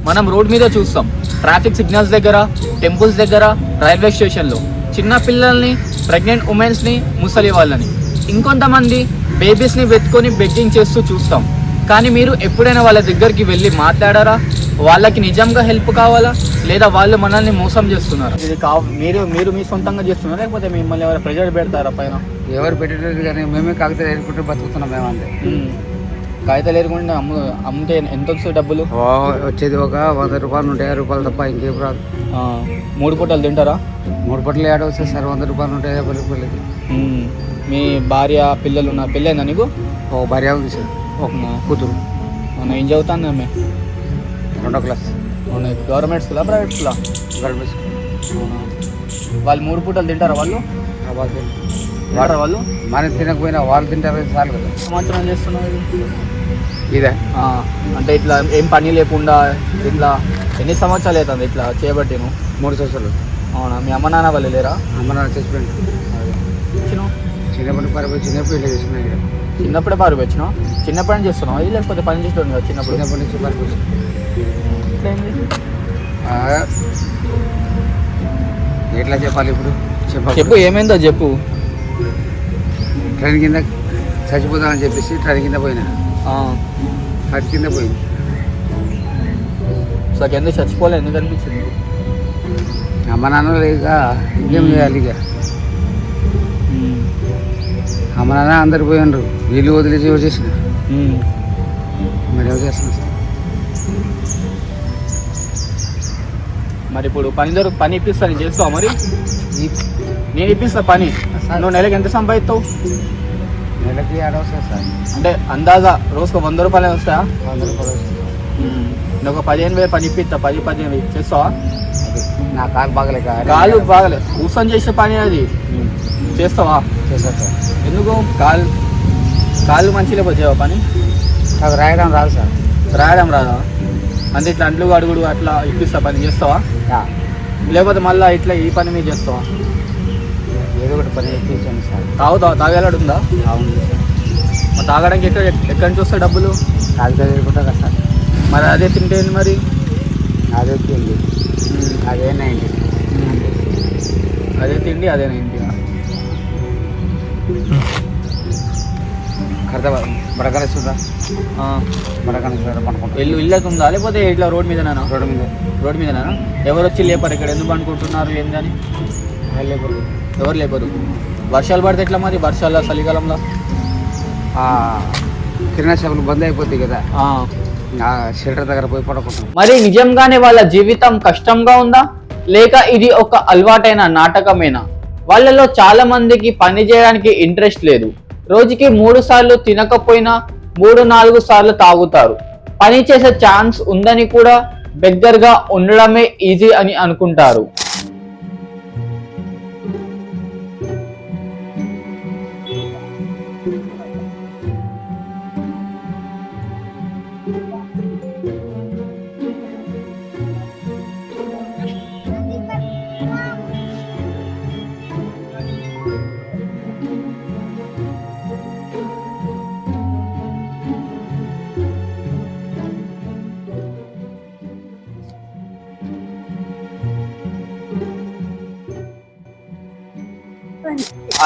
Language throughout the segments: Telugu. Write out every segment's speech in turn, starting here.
మనం రోడ్ మీద చూస్తాం, ట్రాఫిక్ సిగ్నల్స్ దగ్గర, టెంపుల్స్ దగ్గర, రైల్వే స్టేషన్లో చిన్న పిల్లల్ని, ప్రెగ్నెంట్ ఉమెన్స్ని, ముసలి వాళ్ళని, ఇంకొంతమంది బేబీస్ని వెతుకొని బెగ్గింగ్ చేస్తూ చూస్తాం. కానీ మీరు ఎప్పుడైనా వాళ్ళ దగ్గరికి వెళ్ళి మాట్లాడారా? వాళ్ళకి నిజంగా హెల్ప్ కావాలా, లేదా వాళ్ళు మనల్ని మోసం చేస్తున్నారా? ఇది మీరు మీరు మీ సొంతంగా చేస్తున్నారా, లేకపోతే మిమ్మల్ని ఎవరు ప్రెజర్ పెడతారా పైన? ఎవరు పెట్టలేదు కానీ మేమే కాగితాలు ఏరుకుంటూ బతుకుతున్నాం మేము అంతే. కాగితాలు ఏరుకుంటే అమ్మితే ఎంత వస్తుంది డబ్బులు? వచ్చేది ఒక 100 రూపాయలు, 150 రూపాయలు తప్ప ఇంకేం రాదు. 3 పూటలు తింటారా? 3 పూటలు ఏడ వస్తుంది సార్, 100 రూపాయలు, 150 రూపాయలకి. మీ భార్య పిల్లలు ఉన్నారు? పెళ్ళైందా నీకు? ఓ భార్య ఉంది సార్, ఒక కూతురు. ఏం చదువుతాను ఆమె? 2వ క్లాస్. గవర్నమెంట్ స్కూలా, ప్రైవేట్ స్కూలా? Government school. వాళ్ళు 3 పూటలు తింటారా? వాళ్ళు వాళ్ళు మనం తినకపోయినా వాళ్ళు తింటారు చాలు కదా. సంవత్సరం చేస్తున్నారు ఇదే అంటే ఇట్లా ఏం పని లేకుండా ఇట్లా ఎన్ని సంవత్సరాలు అవుతుంది ఇట్లా చేయబట్టి? 3 సంవత్సరాలు. అవునా? మీ అమ్మ నాన్న వాళ్ళు లేరా? అమ్మ నాన్న చచ్చిపోయింది. చిన్నప్పటి పరిపోయి చిన్నప్పుడు ఇట్లా చేసుకున్నాయి ఇక్కడ. చిన్నప్పుడే పారు వచ్చినావు? చిన్నప్పటి నుంచి చేస్తున్నావు ఇది, లేకపోతే పని చేసేవాడు కదా చిన్నప్పటి నుంచి పరిపోయి? ఎట్లా చెప్పాలి ఇప్పుడు? చెప్పు, ఏమైందో చెప్పు. ట్రైన్ కింద చచ్చిపోతామని చెప్పేసి ట్రైన్ కింద పోయినా, అది కింద పోయింది. సో ఎందుకు చచ్చిపోలే? ఎందుకు అనిపించింది? అమ్మ నాన్న లేక ఇంకేం చేయాలి ఇక. అమ్మ నాన్న అందరు పోయినరు, వీళ్ళు వదిలేసి వచ్చేసిన. మరి ఎవరు చేస్తున్నా? మరి ఇప్పుడు పని ఇప్పిస్తాను, చేస్తావా? మరి నేను ఇప్పిస్తా పని. నువ్వు నెలకి ఎంత సంపాదిస్తావు? నెలకి 7 వస్తాయి సార్. అంటే అందాజా రోజుకు 100 రూపాయలు వస్తాయా? 100 రూపాయలు వస్తాయి. నేను ఒక 15,000 పని ఇప్పిస్తా. 10-15,000 చేస్తావా? నా కాలు బాగలేక. కాలు బాగలే, కూర్చొని చేసే పని అది. చేస్తావా? చేస్తా సార్. ఎందుకు? కాళ్ళు మంచి లేకపోతే చేయవా పని? నాకు రాయడం రాదు సార్. రాయడం రాదా? అంటే ఇట్లా అంట్లు అడుగుడు అట్లా ఇప్పిస్తా పని, చేస్తావా? లేకపోతే మళ్ళీ ఇట్లా ఈ పని మీరు చేస్తావా? ఏదో ఒకటి పని ఇప్పించండి సార్. తాగేలాడు ఉందా? అవును సార్. మరి తాగడానికి ఎక్కడి నుంచి వస్తాయి డబ్బులు? కాగితాలు ఎదుర్కొంటా కదా సార్. మరి అదే తింటే మరి? అదే తిండి, అదేనా ఇంటి, అదే తిండి అదేనా ఇంటి. కడతా బడకలేస్తుందా? బడకలేస్తుందా పనుకుంటా. ఇల్లు ఉందా, లేకపోతే ఇట్లా రోడ్ మీదనా? రోడ్ మీదనా? ఎవరు వచ్చి లేపరు ఇక్కడ? ఎందుకు అనుకుంటున్నారు ఏందని? ఎవరు లేపరు. వర్షాలు పడితే ఎట్లా మరి? వర్షాలు చలికాలంలో కిరాణా షాపులు బంద్ అయిపోతాయి కదా, షెల్టర్ దగ్గర పోయి పడుకుంటాం. మరి నిజంగానే వాళ్ళ జీవితం కష్టంగా ఉందా, లేక ఇది ఒక అలవాటైన నాటకమేనా? వాళ్ళలో చాలా మందికి పని చేయడానికి ఇంట్రెస్ట్ లేదు. రోజుకి 3 సార్లు తినకపోయినా 3-4 సార్లు తాగుతారు. పని చేసే ఛాన్స్ ఉందని కూడా బెగ్గర్గా ఉండడమే ఈజీ అని అనుకుంటారు.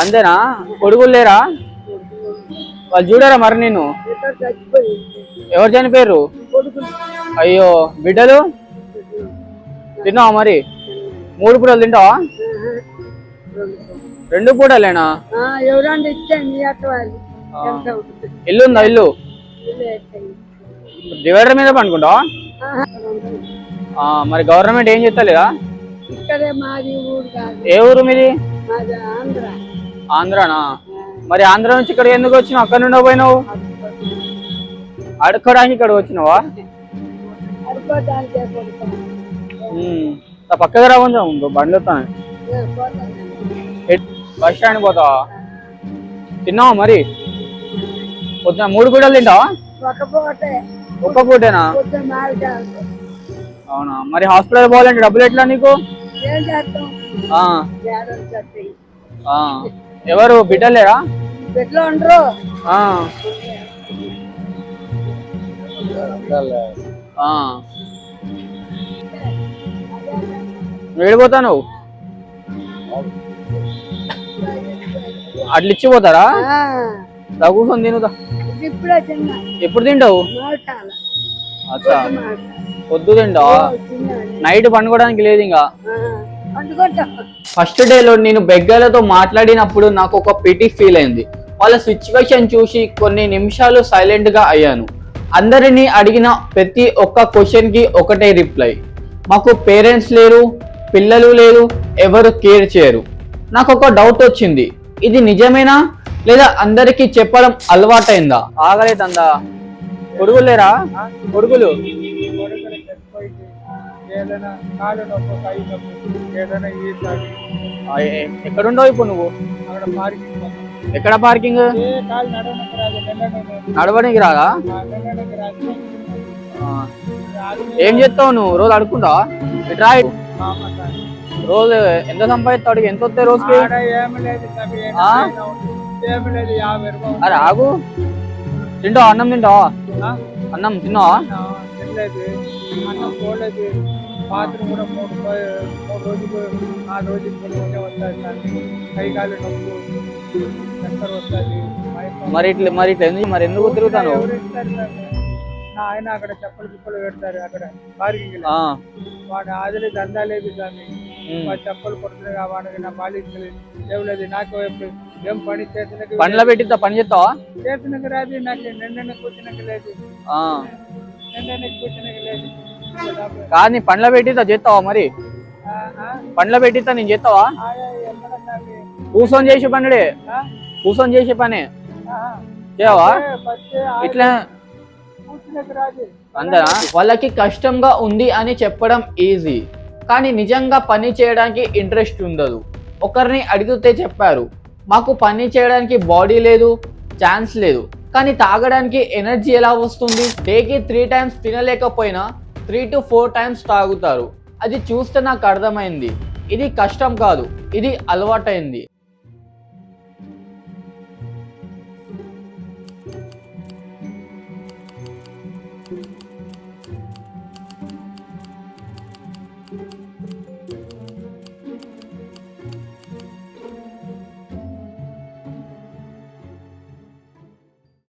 అంతేనా? కొడుకులు లేరా? వాళ్ళు చూడారా మరి? నేను ఎవరు చనిపోయారు? అయ్యో, బిడ్డలు తిన్నావా మరి? 3 పూటలు తింటావా? 2 పూటలేనా? ఇల్లు ఉందా? ఇల్లు డివైడర్ మీద పండుకుంటావా? మరి గవర్నమెంట్ ఏం చేస్తలేదా? ఏ ఊరు మీది? ఆంధ్రానా? మరి ఆంధ్ర నుంచి ఇక్కడ ఎందుకు వచ్చినావు? అక్కడ నుండి పోయినావు? అడుక్కోడానికి ఇక్కడ వచ్చినావా? పక్కగా రా, కొంచెం బండి వస్తాను. బస్ స్టాండ్ పోతావా? తిన్నావా మరి? పొద్దున 3 పూటలు తింటావా? ఒక్క పూటేనా? అవునా? మరి హాస్పిటల్ పోవాలంటే డబ్బులు ఎట్లా నీకు? ఎవరు బిడ్డలేరా? వెళ్ళిపోతాను అట్లా ఇచ్చిపోతారా కూర్చొని తినుదా ఎప్పుడు తింటావు అచ్చా పొద్దు తింటావా నైట్ పండుకోవడానికి లేదు ఇంకా ఫస్ట్ డేలో నేను బెగ్గర్లతో మాట్లాడినప్పుడు నాకు ఒక పిటి ఫీల్ అయింది. వాళ్ళ సిచ్యువేషన్ చూసి కొన్ని నిమిషాలు సైలెంట్ గా అయ్యాను. అందరినీ అడిగిన ప్రతి ఒక్క క్వశ్చన్ కి ఒకటే రిప్లై, మాకు పేరెంట్స్ లేరు, పిల్లలు లేరు, ఎవరు కేర్ చేయరు. నాకు ఒక డౌట్ వచ్చింది, ఇది నిజమేనా లేదా అందరికీ చెప్పడం అలవాటైందా? ఆగలేదందా కొడుకులు లేరా? కొడుకులు ఎక్కడుండవు ఇప్పుడు నువ్వు? ఎక్కడ పార్కింగ్? నడవడానికి రాదా? ఏం చేస్తావు నువ్వు? రోజు అడుక్కుంటావా? ఇట్రా రోజు ఎంత సంపాదిస్తావు? ఎంత వస్తాయి రోజుకి? అరే ఆగు, తింటావా? అన్నం తింటావా? అన్నం తిన్నావా? బాత్రూమ్ కూడా 3 రోజులు 4 రోజులు వస్తుంది, కైకాలు నొప్పు వస్తుంది. మరి ఇట్లా ఎందుకు తిరుగుతాను? ఆయన అక్కడ చెప్పులు పెడతారు అక్కడ పార్కింగ్, వాడు ఆదిలే దందా లేదు దాన్ని, వాడు చెప్పులు కొడుతున్నాయి, వాడికి నా పాలించ లేదు. నాకు ఏం పని చేసినట్టు పండ్ల పెట్టిస్తా, పని చేస్తావా? చేసినాక రాదు, నాకు నిన్న కూర్చున్నాక లేదు, నిన్న కూర్చున్నాక లేదు. కానీ పండ్ల పెట్టిస్తా, చేస్తావా? మరి పండ్ల పెట్టిస్తా, నేను చేస్తావా? కూర్చొని చేసే పనుడే, కూర్చొని చేసే పనే చేయవా? ఇట్లా అందరా వాళ్ళకి కష్టంగా ఉంది అని చెప్పడం ఈజీ, కానీ నిజంగా పని చేయడానికి ఇంట్రెస్ట్ ఉండదు. ఒకరిని అడిగితే చెప్పారు, మాకు పని చేయడానికి బాడీ లేదు, ఛాన్స్ లేదు, కానీ తాగడానికి ఎనర్జీ ఎలా వస్తుంది? డేకి 3 times తినలేకపోయినా 3 to 4 times తాగుతారు. అది చూస్తే నాకు అర్థమైంది, ఇది కష్టం కాదు, ఇది అలవాటైంది.